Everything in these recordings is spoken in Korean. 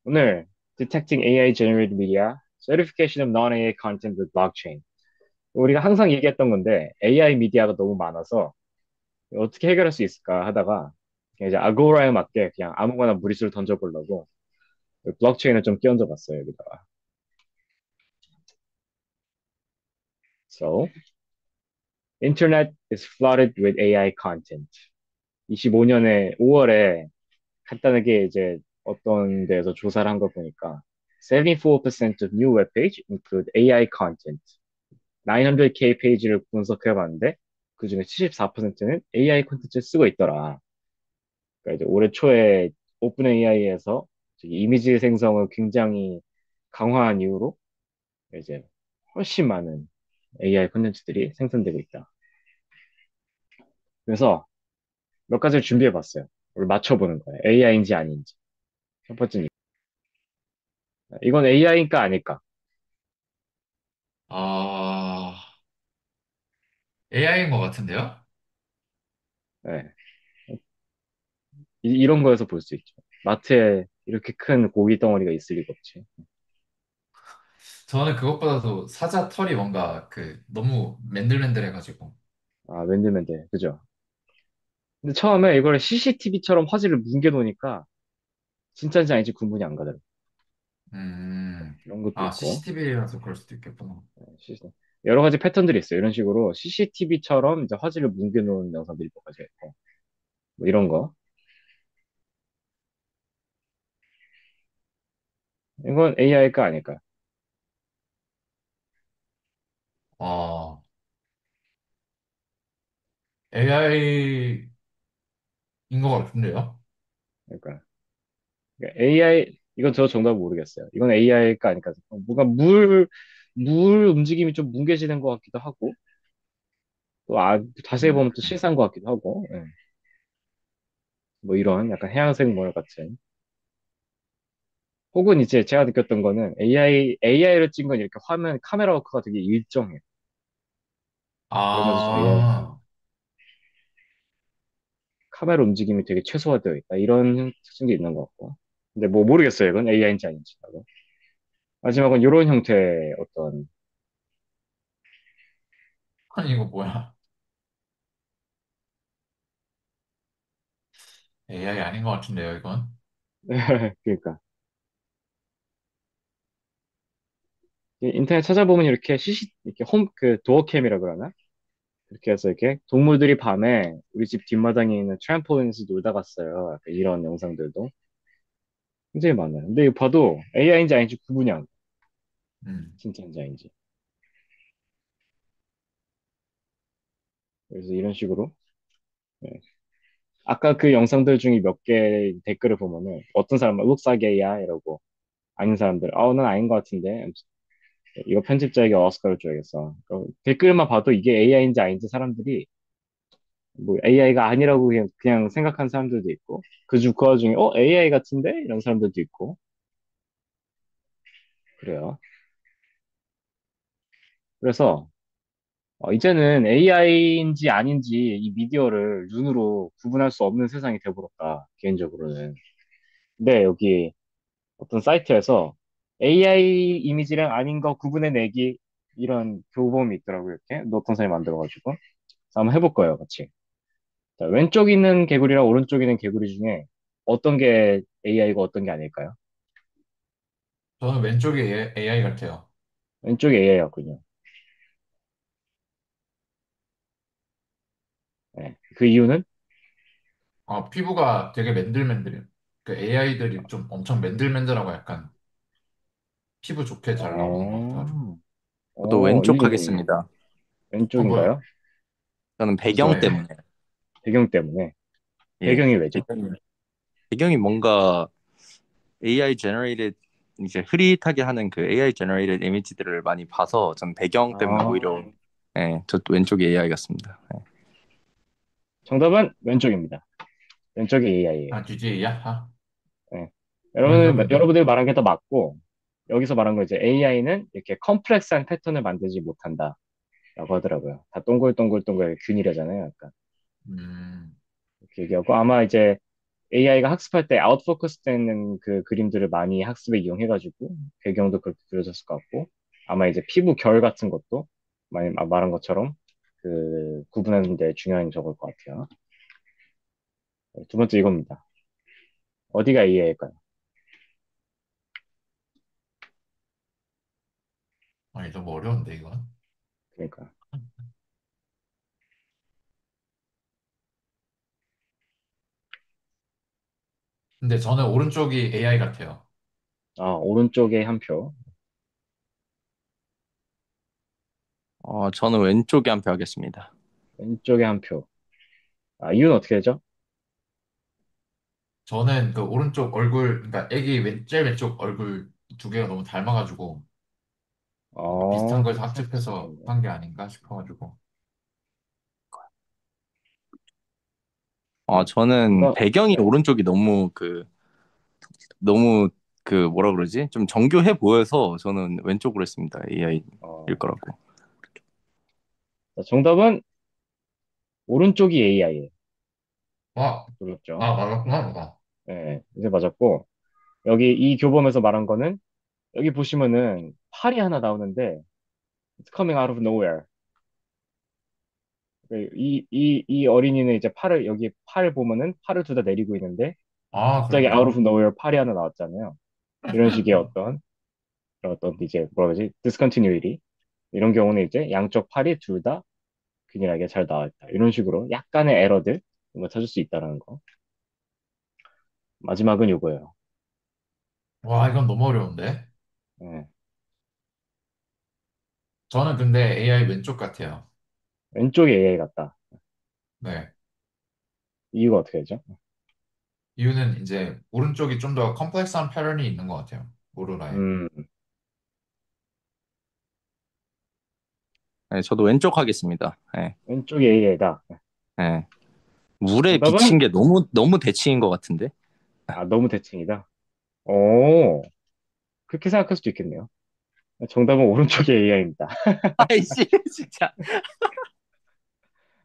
오늘 Detecting AI Generated Media, Certification of Non-AI Content with Blockchain. 우리가 항상 얘기했던 건데 AI 미디어가 너무 많아서 어떻게 해결할 수 있을까 하다가 그냥 이제 아고라에 맞게 그냥 아무거나 무리수를 던져보려고 블록체인을 좀 끼얹어 봤어요, 여기다가. So, Internet is flooded with AI content. 25년에 5월에 간단하게 이제 어떤 데서 조사를 한 거 보니까 74% of new web page include AI content. 900K 페이지를 분석해 봤는데 그중에 74%는 AI 콘텐츠를 쓰고 있더라. 그러니까 이제 올해 초에 오픈 AI에서 이미지 생성을 굉장히 강화한 이후로 이제 훨씬 많은 AI 콘텐츠들이 생성되고 있다. 그래서 몇 가지를 준비해 봤어요. 우리 맞춰보는 거예요. AI인지 아닌지. 첫 번째는 이건 AI인가 아닐까? 아, AI인 것 같은데요? 네. 이런 거에서 볼 수 있죠. 마트에 이렇게 큰 고기 덩어리가 있을 리가 없지. 저는 그것보다도 사자 털이 뭔가 너무 맨들맨들해가지고. 아, 맨들맨들. 그죠? 근데 처음에 이걸 CCTV처럼 화질을 뭉개놓으니까 진짜인지 아닌지 구분이 안 가더라고. 이런 것도 아, 있고, CCTV라서 그럴 수도 있겠구나. 시스템. 여러 가지 패턴들이 있어요. 이런 식으로 CCTV처럼 이제 화질을 뭉개놓은 영상들이 몇 가지가 있고, 뭐 이런 거. 이건 AI일까 아닐까? 아, AI인 것 같은데요? 그러니까 AI, 이건 저 정답 모르겠어요. 이건 AI일까 아닐까? 뭔가 물 움직임이 좀 뭉개지는 것 같기도 하고, 또 자세히 음, 보면 또 실사인 것 같기도 하고, 예. 뭐 이런 약간 해양생물 같은. 혹은 이제 제가 느꼈던 거는 AI를 찍은 건 이렇게 화면, 카메라 워크가 되게 일정해요. 그러면서 좀 AI, 아, 카메라 움직임이 되게 최소화되어 있다. 이런 특징도 있는 것 같고. 근데 뭐 모르겠어요. 이건 AI인지 아닌지. 나도. 마지막은 이런 형태의 어떤, 아니, 이거 뭐야? AI 아닌 것 같은데요, 이건? 그러니까. 인터넷 찾아보면 이렇게 이렇게 도어캠이라 그러나? 이렇게 해서 이렇게 동물들이 밤에 우리 집 뒷마당에 있는 트램폴린에서 놀다 갔어요. 약간 이런 영상들도 굉장히 많아요. 근데 이거 봐도 AI인지 아닌지 구분이 안 돼. 음. 진짜인지 아닌지. 그래서 이런 식으로. 네. 아까 그 영상들 중에 몇 개 댓글을 보면은 어떤 사람은 looks like AI 이러고 아닌 사람들 난 아닌 것 같은데 이거 편집자에게 오스카를 줘야겠어. 댓글만 봐도 이게 AI인지 아닌지 사람들이 뭐 AI가 아니라고 그냥 생각한 사람들도 있고 그 와중에 AI 같은데 이런 사람들도 있고 그래요. 그래서 이제는 AI인지 아닌지 이 미디어를 눈으로 구분할 수 없는 세상이 돼버렸다 개인적으로는. 근데 여기 어떤 사이트에서 AI 이미지랑 아닌 거 구분해내기 이런 교범이 있더라고요. 이렇게 어떤 사람이 만들어가지고 그래서 한번 해볼 거예요, 같이. 자, 왼쪽 있는 개구리랑 오른쪽 있는 개구리 중에 어떤 게 AI고 어떤 게 아닐까요? 저는 왼쪽이 AI 같아요. 왼쪽이 AI였군요. 네. 그 이유는 피부가 되게 맨들맨들해요. 그 AI들이 좀 엄청 맨들맨들하고 약간 피부 좋게 잘 나오는 것 같아가지고. 어, 저도 왼쪽 일리 있네. 하겠습니다. 뭐야? 왼쪽인가요? 저는 배경 왜죠? 때문에. 배경 때문에. 예. 배경이 왜죠? 배경이 뭔가 AI generated 이제 흐릿하게 하는 그 AI generated 이미지들을 많이 봐서 전 배경 때문에 오히려 아, 저 왼쪽이 AI 같습니다. 예. 정답은 왼쪽입니다. 왼쪽이 AI예요. 아, DJ야? 아, 네. 왜 그러는데? 여러분들이 말한 게 더 맞고, 여기서 말한 거 이제 AI는 이렇게 컴플렉스한 패턴을 만들지 못한다. 라고 하더라고요. 다 동글동글동글 균일하잖아요. 약간. 음, 이렇게 얘기하고, 아마 이제 AI가 학습할 때 아웃포커스 되는 그 그림들을 많이 학습에 이용해가지고 배경도 그렇게 그려졌을 것 같고 아마 이제 피부 결 같은 것도 많이 말한 것처럼 그 구분하는 데 중요한 적일 것 같아요. 두 번째 이겁니다. 어디가 AI일까요? 아니, 너무 어려운데, 이건. 그러니까 근데 저는 오른쪽이 AI 같아요. 오른쪽에 한 표, 저는 왼쪽에 한 표 하겠습니다. 왼쪽에 한 표. 이유는 어떻게 되죠? 저는 그 오른쪽 얼굴, 그러니까 애기 제일 왼쪽 얼굴 두 개가 너무 닮아가지고 뭔가 비슷한 걸 그렇게 생각할 수 합집해서 있겠네요. 한 게 아닌가 싶어가지고. 저는 정답, 배경이 네. 오른쪽이 너무 뭐라 그러지? 좀 정교해 보여서 저는 왼쪽으로 했습니다. AI일 어, 거라고. 정답은 오른쪽이 AI예요. 와, 놀랍죠? 아, 맞았구나, 뭐가. 네, 이제 맞았고 여기 이 교범에서 말한 거는 여기 보시면은 팔이 하나 나오는데 It's coming out of nowhere. 이 어린이는 이제 여기 팔 보면은 팔을 둘 다 내리고 있는데 아, 갑자기 out of 그러네요. nowhere 팔이 하나 나왔잖아요. 이런 식의 어떤 이제 뭐라 그러지? discontinuity. 이런 경우는 이제 양쪽 팔이 둘 다 균일하게 잘 나와 있다. 이런 식으로 약간의 에러들 이런 거 찾을 수 있다는 거. 마지막은 요거예요. 와, 이건 너무 어려운데. 예. 저는 근데 AI 왼쪽 같아요. 왼쪽에 AI 같다. 네. 이유가 어떻게 되죠? 이유는 이제 오른쪽이 좀 더 컴플렉스한 패턴이 있는 것 같아요. 오로라에. 음, 네, 저도 왼쪽 하겠습니다. 네, 왼쪽에 AI다. 네. 물에 정답은 비친 게 너무 대칭인 것 같은데? 너무 대칭이다. 오, 그렇게 생각할 수도 있겠네요. 정답은 오른쪽에 AI입니다. 아이씨, 진짜.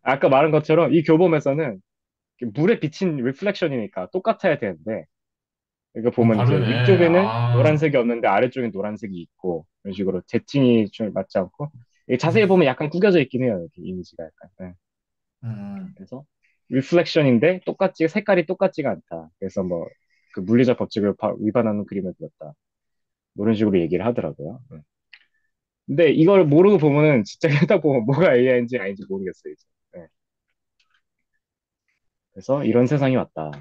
아까 말한 것처럼 이 교범에서는 물에 비친 리플렉션이니까 똑같아야 되는데, 이거 보면 이제 다르네. 위쪽에는 아, 노란색이 없는데 아래쪽엔 노란색이 있고, 이런 식으로 대칭이 좀 맞지 않고, 이게 자세히 음, 보면 약간 구겨져 있긴 해요. 이렇게 이미지가 약간. 네. 음, 그래서 리플렉션인데 색깔이 똑같지가 않다. 그래서 뭐, 그 물리적 법칙을 위반하는 그림을 그렸다. 뭐 이런 식으로 얘기를 하더라고요. 근데 이걸 모르고 보면은 진짜 딱 보면 뭐가 AI인지 아닌지 모르겠어요, 이제. 네. 그래서 이런 세상이 왔다.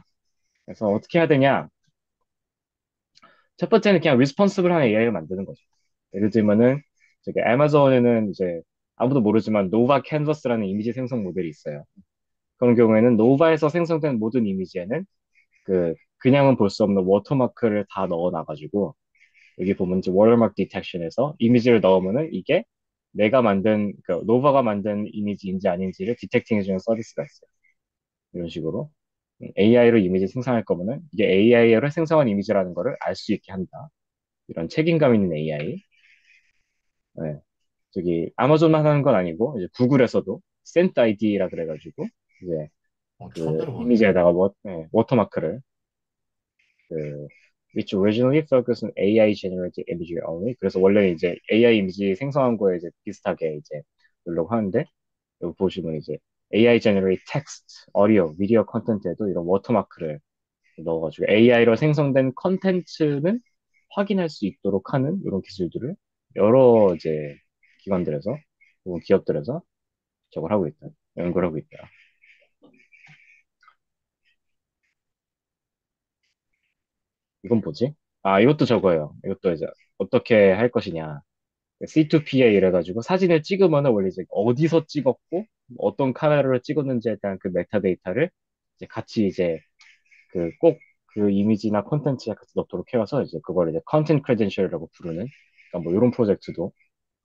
그래서 어떻게 해야 되냐? 첫 번째는 그냥 리스폰시블한 AI를 만드는 거죠. 예를 들면은 저기 애마존에는 이제 아무도 모르지만 노바 캔버스라는 이미지 생성 모델이 있어요. 그런 경우에는 노바에서 생성된 모든 이미지에는 그냥은 볼 수 없는 워터마크를 다 넣어놔가지고 여기 보면 이제 워터마크 디텍션에서 이미지를 넣으면은 이게 내가 만든 노바가 만든 이미지인지 아닌지를 디텍팅해주는 서비스가 있어요. 이런 식으로 AI로 이미지 생성할 거면은 이게 AI로 생성한 이미지라는 거를 알 수 있게 한다. 이런 책임감 있는 AI. 네. 저기 아마존만 하는 건 아니고 이제 구글에서도 센트 아이디라 그래가지고 이제 처음 그 들어보는데. 이미지에다가 워터마크를 그 which originally focused on AI generated imagery only. 그래서 원래 이제 AI 이미지 생성한 거에 이제 비슷하게 이제 넣으려고 하는데 여기 보시면 이제 AI generate text, audio, video 컨텐츠에도 이런 워터마크를 넣어가지고 AI로 생성된 컨텐츠는 확인할 수 있도록 하는 이런 기술들을 여러 이제 기관들에서 혹은 기업들에서 저걸 하고 있다. 연구를 하고 있다. 이건 뭐지? 이것도 저거예요. 이것도 이제 어떻게 할 것이냐. C2PA 이래가지고 사진을 찍으면은 원래 이제 어디서 찍었고 어떤 카메라로 찍었는지에 대한 그 메타데이터를 이제 같이 이제 꼭 그 이미지나 콘텐츠에 같이 넣도록 해와서 이제 그걸 이제 컨텐트 크레덴셜이라고 부르는 그러니까 뭐 이런 프로젝트도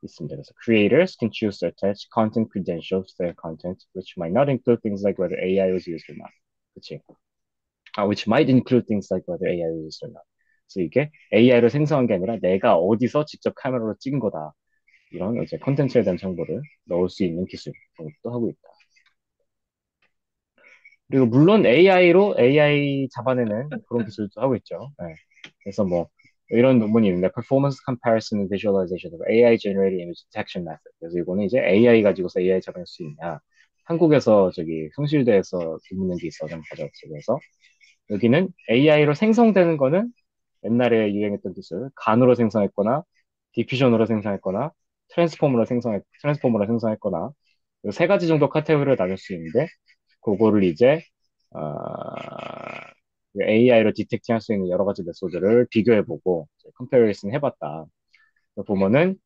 있습니다. 그래서 creators can choose to attach content credentials to their content, which might not include things like whether AI was used or not. 그치? Which might include things like whether AI was used or not. 그래서 이게 AI로 생성한 게 아니라 내가 어디서 직접 카메라로 찍은 거다. 이런 이제 콘텐츠에 대한 정보를 넣을 수 있는 기술 그런 것도 하고 있다. 그리고 물론 AI로 AI 잡아내는 그런 기술도 하고 있죠. 네. 그래서 뭐 이런 논문이 있는데 Performance Comparison and Visualization of AI Generated Image Detection Method. 그래서 이거는 이제 AI 가지고서 AI 잡아낼 수 있냐. 한국에서 저기 성실대에서 논문 게 있어 좀 가져왔어요. 그래서 여기는 AI로 생성되는 거는 옛날에 유행했던 기술, 간으로 생성했거나, 디퓨전으로 생성했거나, 트랜스포머로 생성했거나, 이세 가지 정도 카테고리로 나눌 수 있는데, 그거를 이제, AI로 디텍팅 할 수 있는 여러 가지 메소드를 비교해보고, 컴페리슨 해봤다. 보면은,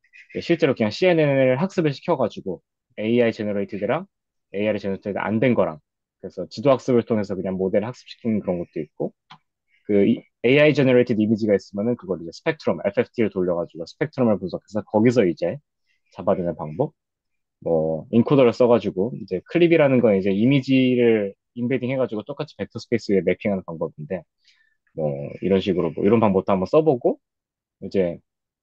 실제로 그냥 CNN을 학습을 시켜가지고, AI 제너레이티드랑 AI 제너레이티드 안 된 거랑, 그래서 지도 학습을 통해서 그냥 모델 학습시키는 그런 것도 있고, AI generated 이미지가 있으면은 그걸 이제 스펙트럼, FFT를 돌려가지고 스펙트럼을 분석해서 거기서 이제 잡아내는 방법. 뭐, 인코더를 써가지고 이제 클립이라는 건 이제 이미지를 인베딩 해가지고 똑같이 벡터 스페이스에 매핑하는 방법인데, 뭐, 이런 식으로 뭐, 이런 방법도 한번 써보고, 이제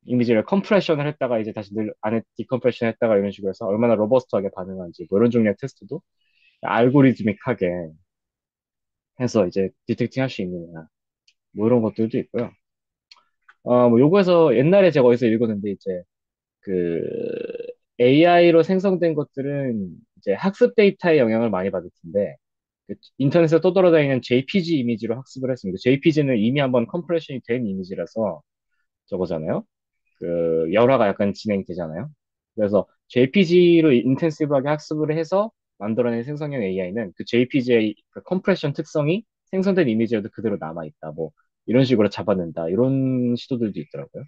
이미지를 컴프레션을 했다가 이제 다시 안에 디컴프레션 했다가 이런 식으로 해서 얼마나 로버스트하게 반응하는지 뭐 이런 종류의 테스트도 알고리즘믹하게 해서 이제 디텍팅 할 수 있느냐. 뭐 이런 것들도 있고요. 뭐 요거에서 옛날에 제가 어디서 읽었는데 이제 그 AI로 생성된 것들은 이제 학습 데이터의 영향을 많이 받을 텐데 그 인터넷에 떠돌아다니는 JPG 이미지로 학습을 했습니다. JPG는 이미 한번 컴프레션이 된 이미지라서 저거잖아요. 그 열화가 약간 진행되잖아요. 그래서 JPG로 인텐시브하게 학습을 해서 만들어낸 생성형 AI는 그 JPG의 그 컴프레션 특성이 생성된 이미지에도 그대로 남아있다. 뭐 이런 식으로 잡아낸다. 이런 시도들도 있더라고요.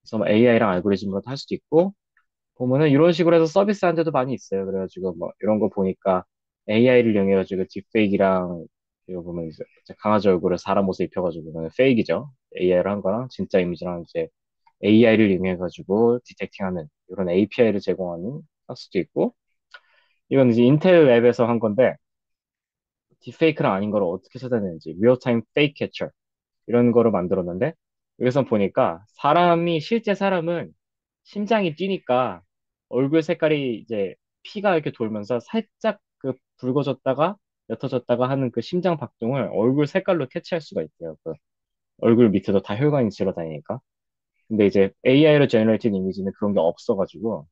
그래서 뭐 AI랑 알고리즘으로 할 수도 있고, 보면은 이런 식으로 해서 서비스 한 데도 많이 있어요. 그래가지고 뭐 이런 거 보니까 AI를 이용해가지고 딥페이크랑 이거 보면 이제 강아지 얼굴에 사람 옷을 입혀가지고 그거는 페이크죠. AI로 한 거랑 진짜 이미지랑 이제 AI를 이용해가지고 디텍팅하는 이런 API를 제공하는 할 수도 있고, 이건 이제 인텔 랩에서 한 건데 딥페이크랑 아닌 거를 어떻게 찾아내는지 리얼타임 페이크 캐처 이런 거를 만들었는데 여기서 보니까 실제 사람은 심장이 뛰니까 얼굴 색깔이 이제 피가 이렇게 돌면서 살짝 그 붉어졌다가 옅어졌다가 하는 그 심장 박동을 얼굴 색깔로 캐치할 수가 있대요. 그 얼굴 밑에도 다 혈관이 질러 다니니까. 근데 이제 AI로 제너레이팅 이미지는 그런 게 없어가지고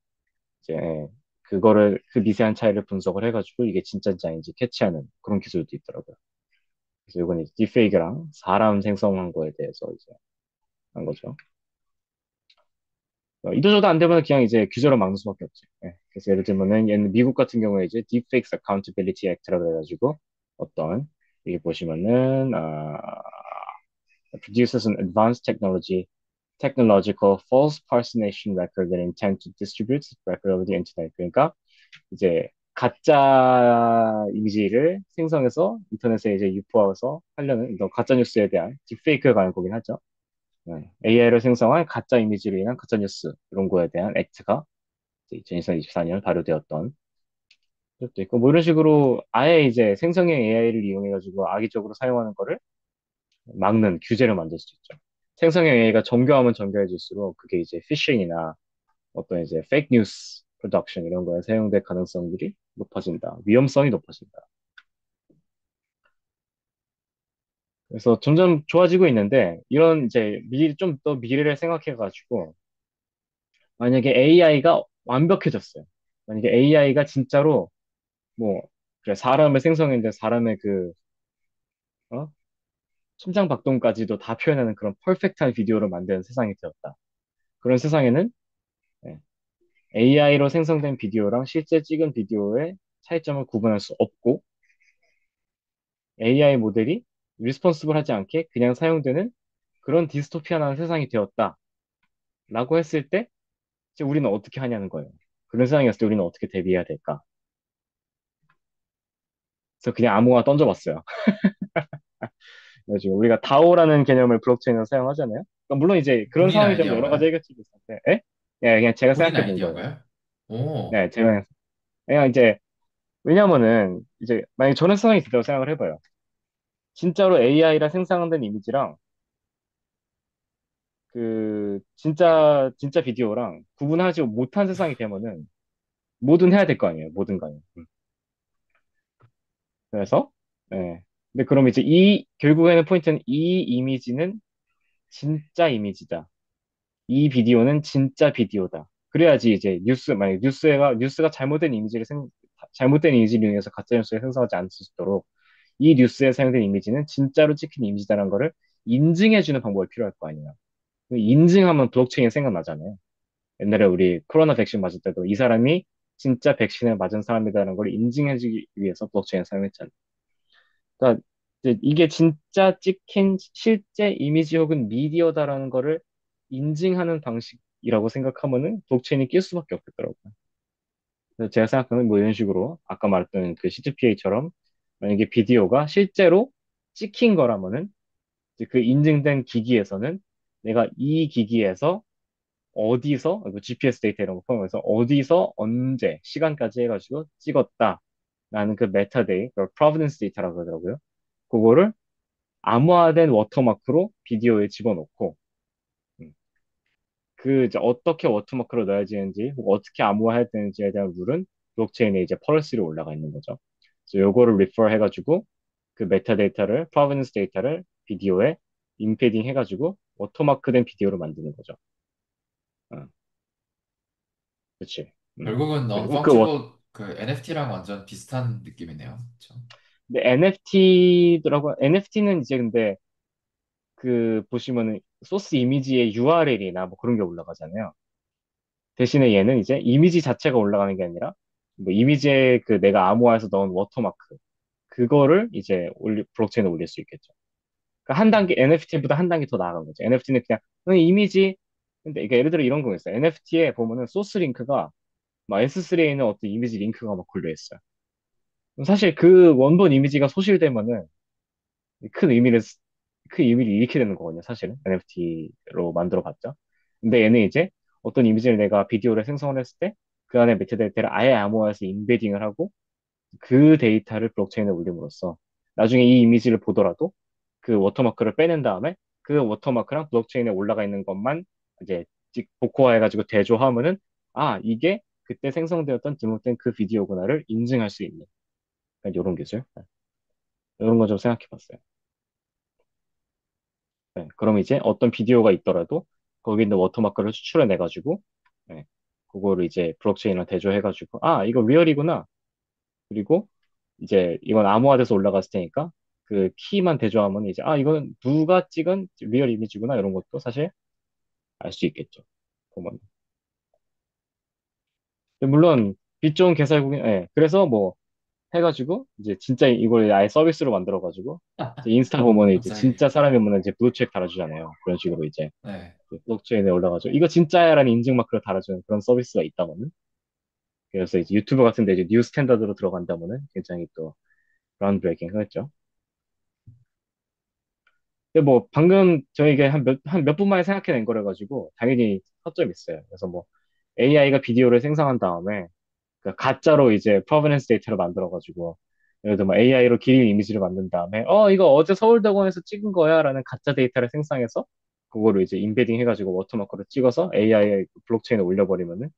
이제 그거를 그 미세한 차이를 분석을 해가지고 이게 진짜인지 아닌지 캐치하는 그런 기술도 있더라고요. 그래서 이건 이제 딥페이크랑 사람 생성한 거에 대해서 이제 한 거죠. 이도저도 안 되면 그냥 이제 규제로 막는 수밖에 없지. 예. 그래서 예를 들면은 미국 같은 경우에 이제 Deepfakes Accountability Act라고 해가지고 어떤 여기 보시면은 produces an advanced technological false personation record that intend to distribute the record over the internet. 그러니까 이제 가짜 이미지를 생성해서 인터넷에 이제 유포해서 하려는 이런 가짜 뉴스에 대한 딥페이크에 관한 거긴 하죠. AI로 생성한 가짜 이미지로 인한 가짜 뉴스 이런 거에 대한 액트가 2024년 발효되었던 것도 있고 뭐 이런 식으로 아예 이제 생성형 AI를 이용해가지고 악의적으로 사용하는 거를 막는 규제를 만들 수 있죠. 생성형 AI가 정교하면 정교해질수록 그게 이제 피싱이나 어떤 이제 페이크 뉴스 프로덕션 이런 거에 사용될 가능성들이 높아진다. 위험성이 높아진다. 그래서 점점 좋아지고 있는데 이런 이제 좀 더 미래를 생각해가지고 만약에 AI가 완벽해졌어요. 만약에 AI가 진짜로 뭐 그래 사람을 생성했는데 사람의 그 어? 심장 박동까지도 다 표현하는 그런 퍼펙트한 비디오를 만드는 세상이 되었다. 그런 세상에는 AI로 생성된 비디오랑 실제 찍은 비디오의 차이점을 구분할 수 없고 AI 모델이 리스폰스블 하지 않게 그냥 사용되는 그런 디스토피아한 세상이 되었다라고 했을 때 이제 우리는 어떻게 하냐는 거예요. 그런 세상이었을 때 우리는 어떻게 대비해야 될까? 그래서 그냥 아무거나 던져봤어요. 그래가지고 우리가 다오라는 개념을 블록체인으로 사용하잖아요. 그러니까 물론 이제 그런 본인 상황이 좀 여러 가지 아이디어인가요? 해결책이 있는데, 에? 예, 그냥 제가 본인 생각해 본 거예요. 아이디어인가요? 오, 네, 제가 그냥 이제 왜냐면은 이제 만약 저런 상황이 있다고 생각을 해봐요. 진짜로 AI라 생성된 이미지랑 그 진짜 비디오랑 구분하지 못한 세상이 되면은 뭐든 해야 될 거 아니에요. 뭐든 간에. 그래서, 예. 근데 그럼 이제 결국에는 포인트는 이 이미지는 진짜 이미지다. 이 비디오는 진짜 비디오다. 그래야지 이제 만약 뉴스가 잘못된 이미지를 이용해서 가짜 뉴스를 생성하지 않을 수 있도록 이 뉴스에 사용된 이미지는 진짜로 찍힌 이미지다라는 거를 인증해주는 방법이 필요할 거 아니야. 그 인증하면 블록체인 생각나잖아요. 옛날에 우리 코로나 백신 맞을 때도 이 사람이 진짜 백신을 맞은 사람이다라는 걸 인증해주기 위해서 블록체인을 사용했잖아요. 그러니까 이제 이게 진짜 찍힌 실제 이미지 혹은 미디어다라는 거를 인증하는 방식이라고 생각하면은 블록체인이 낄 수밖에 없겠더라고요. 그래서 제가 생각하는 뭐 이런 식으로 아까 말했던 그 CGPA처럼 만약에 비디오가 실제로 찍힌 거라면은 이제 그 인증된 기기에서는 내가 이 기기에서 어디서 GPS 데이터 이런 거 포함해서 어디서 언제 시간까지 해가지고 찍었다 라는 그 메타데이, 그 provenance 데이터라고 그러더라고요. 그거를 암호화된 워터마크로 비디오에 집어넣고 음, 그 이제 어떻게 워터마크로 넣어야 되는지 혹은 어떻게 암호화해야 되는지에 대한 룰은 블록체인에 이제 펄스로 올라가 있는 거죠. 그래서 요거를 리퍼 해가지고 그 메타데이터를 provenance 데이터를 비디오에 임패딩 해가지고 워터마크된 비디오로 만드는 거죠. 어, 그렇지. 결국은 그리고 non-fungible 그 NFT랑 완전 비슷한 느낌이네요. 그렇죠? 근데 NFT는 이제 근데 그 보시면은 소스 이미지의 URL이나 뭐 그런 게 올라가잖아요. 대신에 얘는 이제 이미지 자체가 올라가는 게 아니라 뭐 이미지에 그 내가 암호화해서 넣은 워터마크 그거를 이제 블록체인에 올릴 수 있겠죠. 그러니까 한 단계 NFT보다 한 단계 더 나아간 거죠. NFT는 그냥 이미지 근데 이게 예를 들어 이런 거 있어요. NFT에 보면은 소스 링크가 막 S3에 있는 어떤 이미지 링크가 막 걸려 있어요. 사실 그 원본 이미지가 소실되면은 큰 의미를 큰 의미를 잃게 되는 거거든요. 사실은 NFT로 만들어 봤자. 근데 얘는 이제 어떤 이미지를 내가 비디오를 생성을 했을 때 그 안에 메타데이터를 아예 암호화해서 임베딩을 하고 그 데이터를 블록체인에 올림으로써 나중에 이 이미지를 보더라도 그 워터마크를 빼낸 다음에 그 워터마크랑 블록체인에 올라가 있는 것만 이제 복호화해가지고 대조하면은 아 이게 그때 생성되었던 등록된 그 비디오구나를 인증할 수 있는 이런 기술 이런 거 좀 생각해 봤어요. 네, 그럼 이제 어떤 비디오가 있더라도 거기 있는 워터마크를 추출해내가지고 네, 그거를 이제 블록체인이랑 대조해가지고 아 이거 리얼이구나. 그리고 이제 이건 암호화돼서 올라갔을 테니까 그 키만 대조하면 이제 아 이거는 누가 찍은 리얼 이미지구나 이런 것도 사실 알 수 있겠죠. 보면. 근데 물론 빛 좋은 개살구긴 예. 그래서 뭐 해가지고 이제 진짜 이걸 아예 서비스로 만들어가지고 이제 인스타 보면 이제 갑자기 진짜 사람이면 이제 블루체크 달아주잖아요. 그런 식으로 이제 네. 블록체인에 올라가죠. 이거 진짜야라는 인증 마크를 달아주는 그런 서비스가 있다면은 그래서 이제 유튜브 같은데 이제 뉴 스탠다드로 들어간다면은 굉장히 또 그라운드 브레이킹 하겠죠. 근데 뭐 방금 저에게 한 몇 분 만에 생각해낸 거라 가지고 당연히 허점이 있어요. 그래서 뭐 AI가 비디오를 생성한 다음에 그 가짜로 이제 프로베넌스 데이터를 만들어가지고 예를 들어 뭐 AI로 기린 이미지를 만든 다음에 이거 어제 서울대공원에서 찍은 거야라는 가짜 데이터를 생성해서 그거를 이제 임베딩 해가지고 워터마크로 찍어서 AI 블록체인에 올려버리면은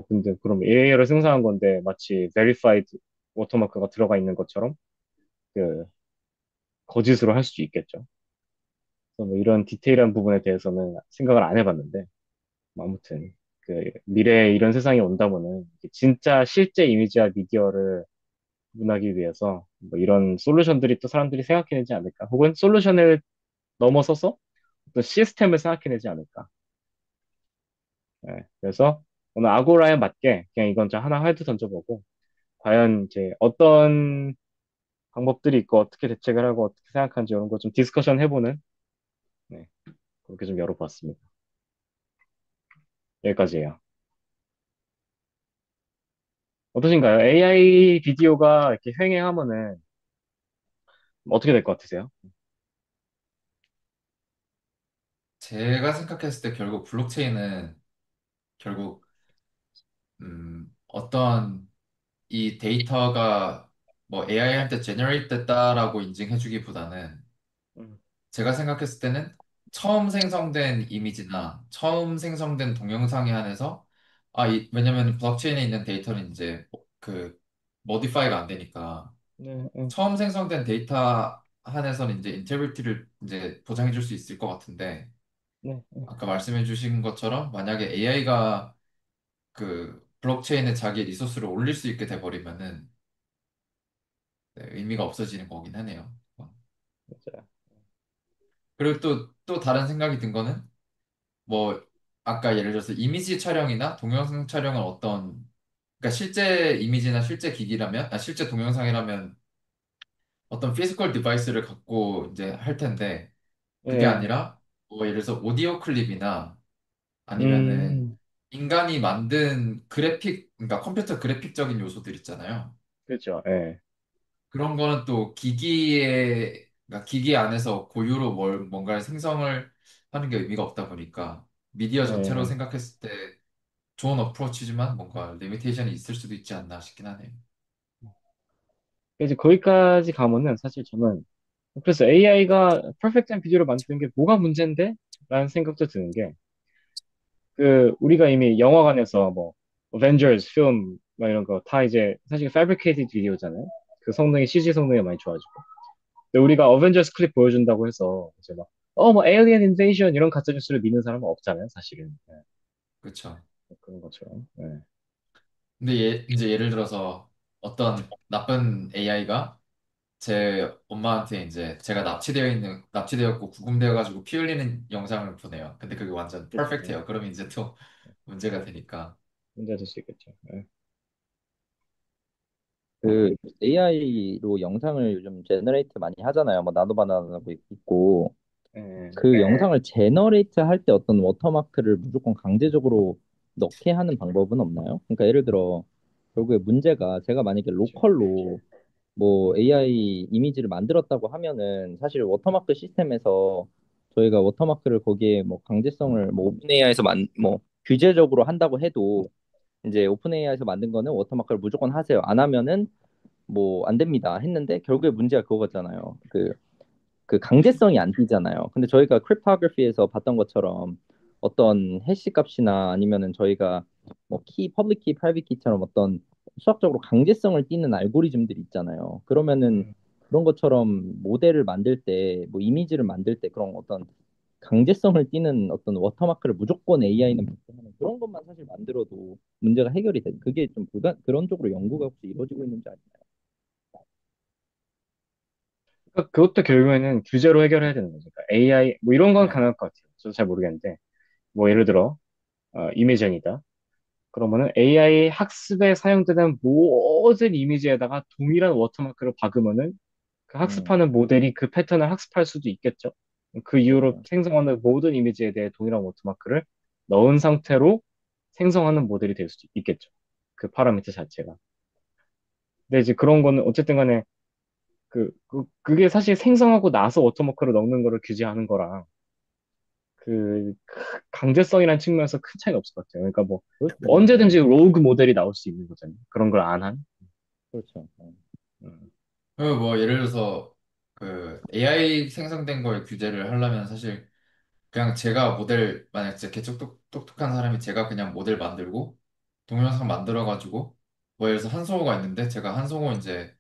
근데 그럼 AI로 생성한 건데 마치 verified 워터마크가 들어가 있는 것처럼 그 거짓으로 할 수 있겠죠. 그래서 뭐 이런 디테일한 부분에 대해서는 생각을 안 해봤는데 뭐 아무튼 그 미래에 이런 세상이 온다면은 진짜 실제 이미지와 미디어를 구분하기 위해서 뭐 이런 솔루션들이 또 사람들이 생각해내지 않을까 혹은 솔루션을 넘어서서 또 시스템을 생각해내지 않을까. 예, 그래서 오늘 아고라에 맞게 그냥 이건 좀 하나 화두 던져보고 과연 이제 어떤 방법들이 있고 어떻게 대책을 하고 어떻게 생각하는지 이런 거 좀 디스커션 해보는 네, 그렇게 좀 열어봤습니다. 여기까지예요. 어떠신가요? AI 비디오가 이렇게 횡행하면은 어떻게 될 것 같으세요? 제가 생각했을 때 결국 블록체인은 결국 어떤 이 데이터가 뭐 AI한테 제너레이트 됐다라고 인증해주기보다는 음, 제가 생각했을 때는 처음 생성된 이미지나 처음 생성된 동영상에 한해서 왜냐면 블록체인에 있는 데이터는 이제 그 모디파이가 안 되니까 네, 네, 처음 생성된 데이터 한에서는 이제 인테그리티를 이제 보장해 줄 수 있을 것 같은데 네, 네. 아까 말씀해 주신 것처럼 만약에 AI가 그 블록체인에 자기 리소스를 올릴 수 있게 돼버리면은 네, 의미가 없어지는 거긴 하네요. 맞아요. 그리고 또 다른 생각이 든 거는 뭐 아까 예를 들어서 이미지 촬영이나 동영상 촬영은 그러니까 실제 이미지나 실제 기기라면 실제 동영상이라면 어떤 피지컬 디바이스를 갖고 이제 할 텐데 그게 예, 아니라 뭐 예를 들어서 오디오 클립이나 아니면은 음, 인간이 만든 그래픽 그러니까 컴퓨터 그래픽적인 요소들 있잖아요. 그렇죠. 예, 그런 거는 또 그러니까 기기 안에서 고유로 뭔가를 생성을 하는 게 의미가 없다 보니까 미디어 전체로 예. 생각했을 때 좋은 어프로치지만 뭔가 리미테이션이 있을 수도 있지 않나 싶긴 하네요. 이제 거기까지 가면은 사실 저는 그래서 AI가 퍼펙트한 비디오를 만드는 게 뭐가 문제인데? 라는 생각도 드는 게, 우리가 이미 영화관에서 뭐, 어벤져스 필름, 막 이런 거 다 이제 사실 fabricated 비디오잖아요. 그 성능이, CG 성능이 많이 좋아지고. 근데 우리가 어벤져스 클립 보여준다고 해서, 이제 막, 뭐, 에일리언 인베이션 이런 가짜뉴스를 믿는 사람은 없잖아요, 사실은. 예, 그렇죠. 그런 것처럼. 예. 근데 이제 예를 들어서 어떤 나쁜 AI가 제 엄마한테 이제 제가 납치되었고 구금되어가지고 피 흘리는 영상을 보내요. 근데 그게 완전 그렇죠. 예. 퍼펙트해요. 그러면 이제 또 문제가 되니까. 문제가 될 수 있겠죠. 예. 그 AI로 영상을 요즘 제너레이트 많이 하잖아요. 뭐 나도 바나나도 있고 예. 그 영상을 제너레이트 할 때 어떤 워터마크를 무조건 강제적으로 넣게 하는 방법은 없나요? 그러니까 예를 들어 결국에 문제가 제가 만약에 그렇죠. 로컬로 뭐 AI 이미지를 만들었다고 하면은 사실 워터마크 시스템에서 저희가 워터마크를 거기에 뭐 강제성을 뭐 오픈 AI에서 뭐 규제적으로 한다고 해도 이제 오픈 AI에서 만든 거는 워터마크를 무조건 하세요. 안 하면은 뭐 안 됩니다. 했는데 결국에 문제가 그거잖아요. 그 강제성이 안 띄잖아요. 근데 저희가 크립토그래피에서 봤던 것처럼 어떤 해시 값이나 아니면은 저희가 뭐 퍼블릭 키, 프라이빗 키처럼 어떤 수학적으로 강제성을 띠는 알고리즘들이 있잖아요. 그러면은 음. 그런 것처럼 모델을 만들 때, 뭐 이미지를 만들 때 그런 어떤 강제성을 띠는 어떤 워터마크를 무조건 AI는 하는 그런 것만 사실 만들어도 문제가 해결이 돼. 그게 좀 그런 쪽으로 연구가 혹시 이루어지고 있는지 아시나요? 그러니까 그것도 결국에는 규제로 해결해야 되는 거죠. 그러니까 AI, 뭐 이런 건 네. 가능할 것 같아요. 저도 잘 모르겠는데, 뭐 예를 들어, 이미전이다. 그러면은 AI 학습에 사용되는 모든 이미지에다가 동일한 워터마크를 박으면은 그 음, 학습하는 모델이 그 패턴을 학습할 수도 있겠죠. 그 이후로 그렇죠. 생성하는 모든 이미지에 대해 동일한 워터마크를 넣은 상태로 생성하는 모델이 될 수도 있겠죠. 그 파라미터 자체가. 근데 이제 그런 거는 어쨌든 간에 그게 사실 생성하고 나서 워터마크를 넣는 거를 규제하는 거랑 강제성이라는 측면에서 큰 차이는 없을 것 같아요. 그러니까 뭐 그렇죠. 언제든지 로그 모델이 나올 수 있는 거잖아요. 그런 걸 안 한. 그렇죠. 음, 그리고 뭐 예를 들어서 그 AI 생성된 걸 규제를 하려면 사실 그냥 제가 만약 진짜 개척 똑똑한 사람이 제가 그냥 모델 만들고 동영상 만들어가지고 뭐 예를 들어서 한성우가 있는데 제가 한성우 이제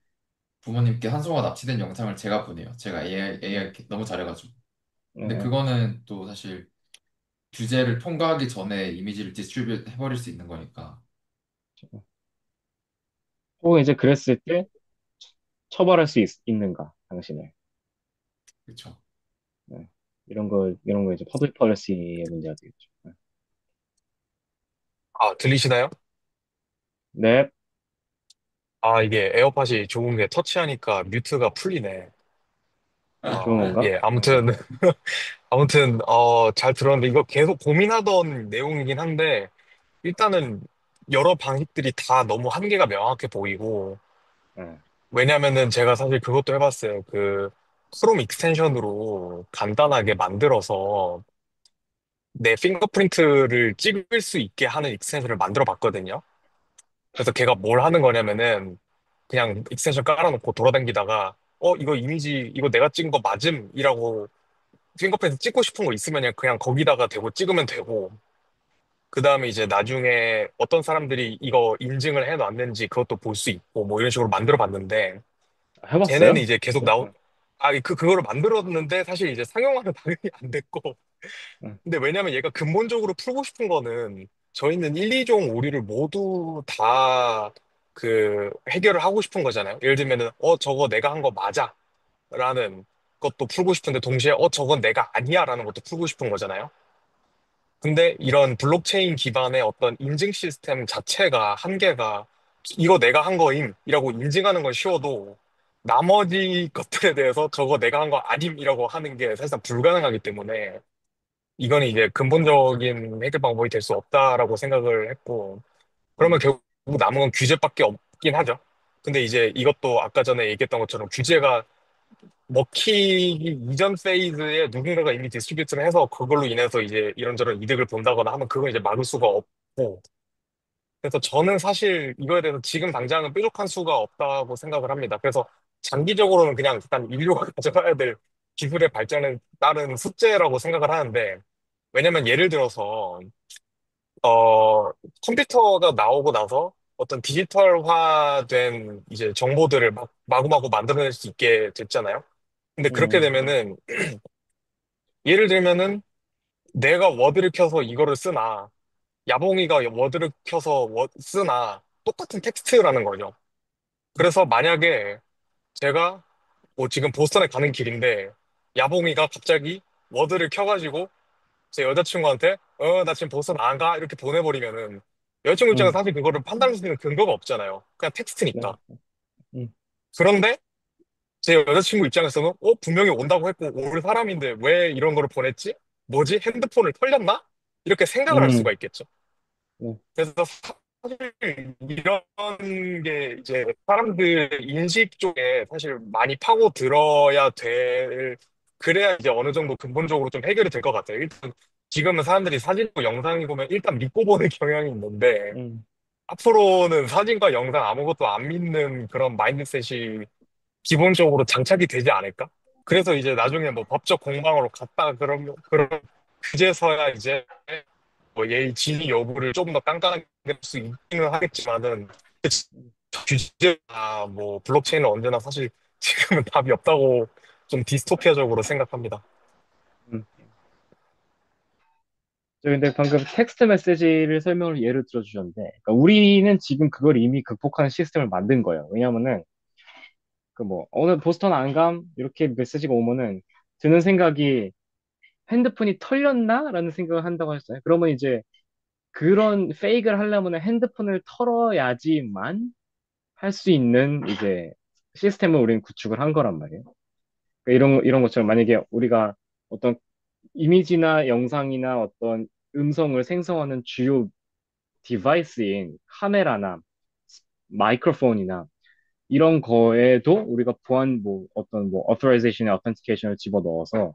부모님께 한성우가 납치된 영상을 제가 보내요. 제가 AI 음, 이렇게 너무 잘해가지고. 근데 음, 그거는 또 사실 규제를 통과하기 전에 이미지를 디스트리뷰트 해버릴 수 있는 거니까. 혹은 이제 그랬을 때 처벌할 수 있는가, 당신을. 그렇죠. 네. 이런 거 이제 퍼블릭 policy의 문제가 되겠죠. 네. 아, 들리시나요? 네, 아, 이게 에어팟이 좋은 게 터치하니까 뮤트가 풀리네. 좋은 아, 건가? 예, 네, 아무튼, 아무튼, 잘 들었는데, 이거 계속 고민하던 내용이긴 한데, 일단은 여러 방식들이 다 너무 한계가 명확해 보이고, 네, 왜냐면은 제가 사실 그것도 해봤어요. 크롬 익스텐션으로 간단하게 만들어서 내 핑거프린트를 찍을 수 있게 하는 익스텐션을 만들어 봤거든요. 그래서 걔가 뭘 하는 거냐면은, 그냥 익스텐션 깔아놓고 돌아다니다가 이거 이미지 이거 내가 찍은 거 맞음이라고 핑거프린트 찍고 싶은 거 있으면 그냥 거기다가 대고 찍으면 되고 그 다음에 이제 나중에 어떤 사람들이 이거 인증을 해놨는지 그것도 볼 수 있고 뭐 이런 식으로 만들어 봤는데 해봤어요? 걔네는 이제 계속 진짜? 응, 그거를 만들었는데 사실 이제 상용화는 당연히 안 됐고. 응, 근데 왜냐면 얘가 근본적으로 풀고 싶은 거는 저희는 1, 2종 오류를 모두 다 해결을 하고 싶은 거잖아요. 예를 들면은, 저거 내가 한 거 맞아. 라는 것도 풀고 싶은데 동시에, 저건 내가 아니야. 라는 것도 풀고 싶은 거잖아요. 근데 이런 블록체인 기반의 어떤 인증 시스템 자체가 한계가 이거 내가 한 거임이라고 인증하는 건 쉬워도 나머지 것들에 대해서 저거 내가 한 거 아님이라고 하는 게 사실상 불가능하기 때문에 이거는 이제 근본적인 해결 방법이 될 수 없다라고 생각을 했고 그러면 응, 결국 남은 건 규제밖에 없긴 하죠. 근데 이제 이것도 아까 전에 얘기했던 것처럼 규제가 먹히기 이전 페이즈에 누군가가 이미 디스트리뷰트를 해서 그걸로 인해서 이제 이런저런 이득을 본다거나 하면 그건 이제 막을 수가 없고. 그래서 저는 사실 이거에 대해서 지금 당장은 뾰족한 수가 없다고 생각을 합니다. 그래서 장기적으로는 그냥 일단 인류가 가져가야 될 기술의 발전에 따른 숙제라고 생각을 하는데, 왜냐면 예를 들어서, 컴퓨터가 나오고 나서 어떤 디지털화된 이제 정보들을 마구마구 만들어낼 수 있게 됐잖아요. 근데 그렇게 응, 되면은 예를 들면은 내가 워드를 켜서 이거를 쓰나 야봉이가 워드를 켜서 쓰나 똑같은 텍스트라는 거죠. 그래서 만약에 제가 뭐 지금 보스턴에 가는 길인데 야봉이가 갑자기 워드를 켜가지고 제 여자친구한테 나 지금 보스턴 안 가? 이렇게 보내버리면은 여자친구 입장에서 응, 사실 그거를 판단할 수 있는 근거가 없잖아요. 그냥 네, 텍스트니까. 응, 그런데 제 여자친구 입장에서는 분명히 온다고 했고 올 사람인데 왜 이런 거를 보냈지? 뭐지? 핸드폰을 털렸나? 이렇게 생각을 할 응, 수가 있겠죠. 네, 그래서 사실 이런 게 이제 사람들 인식 쪽에 사실 많이 파고 들어야 그래야 이제 어느 정도 근본적으로 좀 해결이 될 것 같아요. 일단 지금은 사람들이 사진이고 영상이 보면 일단 믿고 보는 경향이 있는데 응, 앞으로는 사진과 영상 아무것도 안 믿는 그런 마인드셋이 기본적으로 장착이 되지 않을까? 그래서 이제 나중에 뭐 법적 공방으로 갔다 그런 그제서야 이제 뭐 예의 진위 여부를 좀 더 깐깐하게 할 수 있기는 하겠지만은 그 규제나 뭐 블록체인은 언제나 사실 지금은 답이 없다고 좀 디스토피아적으로 생각합니다. 응. 저 근데 방금 텍스트 메시지를 설명을 예를 들어주셨는데, 그러니까 우리는 지금 그걸 이미 극복하는 시스템을 만든 거예요. 왜냐면은, 그 뭐, 오늘 보스턴 안 감? 이렇게 메시지가 오면은, 드는 생각이 핸드폰이 털렸나? 라는 생각을 한다고 했어요. 그러면 이제 그런 페이크를 하려면 핸드폰을 털어야지만 할 수 있는 이제 시스템을 우리는 구축을 한 거란 말이에요. 그러니까 이런 것처럼 만약에 우리가 어떤 이미지나 영상이나 어떤 음성을 생성하는 주요 디바이스인 카메라나 마이크로폰이나 이런 거에도 우리가 보안 뭐 어떤 뭐 authorization에 authentication을 집어넣어서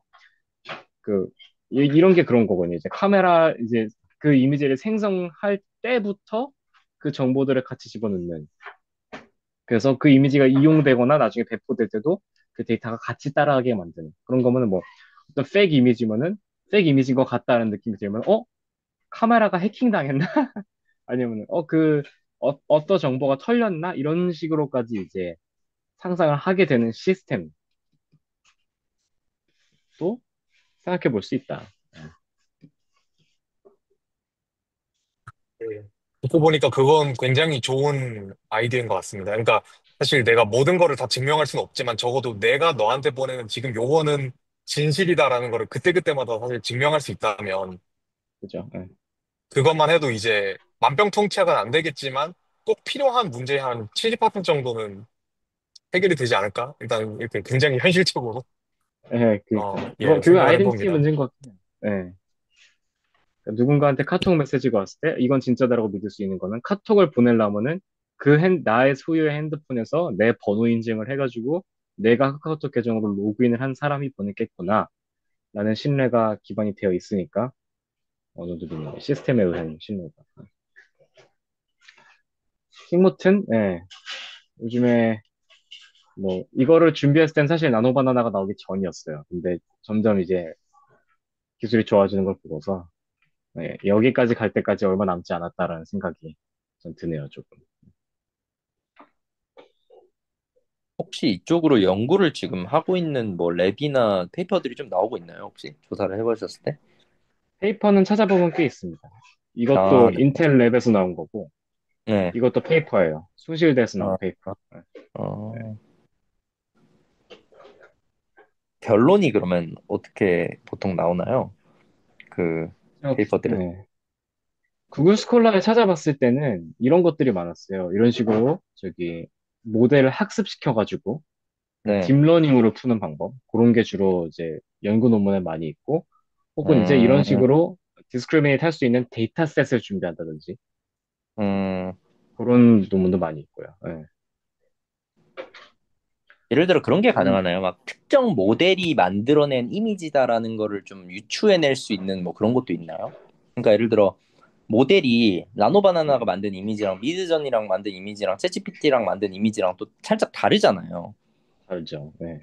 그 이런 게 그런 거거든요. 이제 카메라 이제 그 이미지를 생성할 때부터 그 정보들을 같이 집어넣는. 그래서 그 이미지가 이용되거나 나중에 배포될 때도 그 데이터가 같이 따라가게 만드는 그런 거면은 뭐 어떤 페이크 이미지면은 페이크 이미지인 것 같다는 느낌이 들면 카메라가 해킹당했나? 아니면 어떤 정보가 털렸나? 이런 식으로까지 이제 상상을 하게 되는 시스템도 생각해 볼 수 있다. 예. 듣고 보니까 그건 굉장히 좋은 아이디어인 것 같습니다. 그러니까 사실 내가 모든 거를 다 증명할 수는 없지만 적어도 내가 너한테 보내는 지금 요거는 진실이다라는 거를 그때그때마다 사실 증명할 수 있다면 그죠? 예. 그것만 해도 이제 만병통치약은 안 되겠지만 꼭 필요한 문제의 한 70% 정도는 해결이 되지 않을까? 일단 이렇게 굉장히 현실적으로 예, 그러니까 그건 생각을 아이덴티티 해봅니다. 문제인 것 같아요. 예. 그러니까 누군가한테 카톡 메시지가 왔을 때 이건 진짜다라고 믿을 수 있는 거는 카톡을 보내려면은 나의 소유의 핸드폰에서 내 번호 인증을 해가지고 내가 카카오톡 계정으로 로그인을 한 사람이 보냈겠구나 라는 신뢰가 기반이 되어 있으니까 어느 정도 믿는 거예요. 시스템에 의한 신뢰가. 킹모튼, 예. 요즘에 뭐 이거를 준비했을 땐 사실 나노바나나가 나오기 전이었어요. 근데 점점 이제 기술이 좋아지는 걸 보고서 여기까지 갈 때까지 얼마 남지 않았다라는 생각이 좀 드네요, 조금. 혹시 이쪽으로 연구를 지금 하고 있는 뭐 랩이나 페이퍼들이 좀 나오고 있나요? 혹시 조사를 해보셨을 때? 페이퍼는 찾아보면 꽤 있습니다. 아, 이것도 네. 인텔 랩에서 나온 거고, 네. 이것도 페이퍼예요. 수실대에서 나온 아, 페이퍼. 아, 네. 어, 결론이 그러면 어떻게 보통 나오나요? 그 페이퍼들은? 네. 구글 스콜라를 찾아봤을 때는 이런 것들이 많았어요. 이런 식으로 저기 모델을 학습시켜가지고 네. 딥러닝으로 푸는 방법. 그런 게 주로 이제 연구 논문에 많이 있고, 혹은 이제 이런 음, 식으로 디스크리미네이트 할 수 있는 데이터셋을 준비한다든지 음, 그런 논문도 많이 있고요. 네. 예를 들어 그런 게 음, 가능하나요? 막 특정 모델이 만들어낸 이미지다라는 거를 좀 유추해낼 수 있는 뭐 그런 것도 있나요? 그러니까 예를 들어 모델이 라노바나나가 네, 만든 이미지랑 미드전이랑 만든 이미지랑 챗GPT랑 만든 이미지랑 또 살짝 다르잖아요. 다르죠. 네.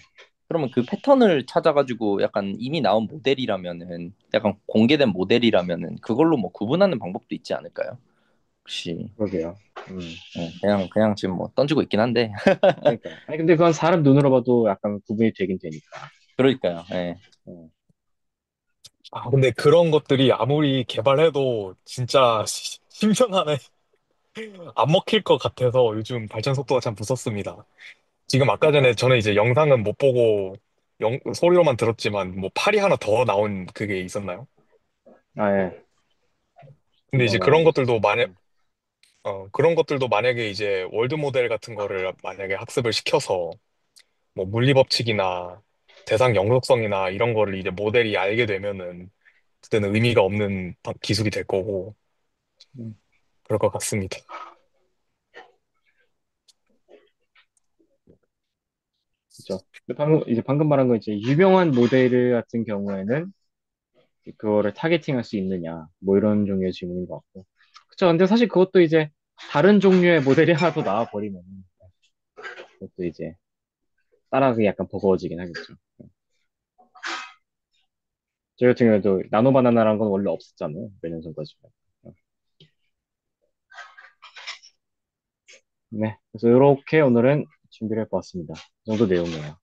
그러면 그 패턴을 찾아가지고 약간 이미 나온 모델이라면은 약간 공개된 모델이라면은 그걸로 뭐 구분하는 방법도 있지 않을까요? 혹시 그러게요. 그냥 지금 뭐 던지고 있긴 한데 그러니까. 아니, 근데 그건 사람 눈으로 봐도 약간 구분이 되긴 되니까. 그러니까요. 예. 어, 아, 근데 그런 것들이 아무리 개발해도 진짜 신선하네. 안 먹힐 것 같아서 요즘 발전 속도가 참 무섭습니다. 지금 아까 전에 그러니까. 저는 이제 영상은 못 보고 소리로만 들었지만 뭐 팔이 하나 더 나온 그게 있었나요? 아, 예. 근데 이제 뭐가 그런 뭐 것들도 있었죠. 그런 것들도 만약에 이제 월드 모델 같은 거를 만약에 학습을 시켜서 뭐 물리 법칙이나 대상 영속성이나 이런 거를 이제 모델이 알게 되면은 그때는 의미가 없는 기술이 될 거고 음, 그럴 것 같습니다. 그죠. 근데 방금 말한 거 이제 유명한 모델 같은 경우에는 그거를 타겟팅할 수 있느냐, 뭐 이런 종류의 질문인 것 같고. 그쵸. 근데 사실 그것도 이제 다른 종류의 모델이 하나 더 나와버리면 그것도 이제 따라가기 약간 버거워지긴 하겠죠. 저희 같은 경우에도 나노바나나라는 건 원래 없었잖아요. 몇 년 전까지. 네. 그래서 이렇게 오늘은 준비를 해보았습니다. 이 정도 내용이에요.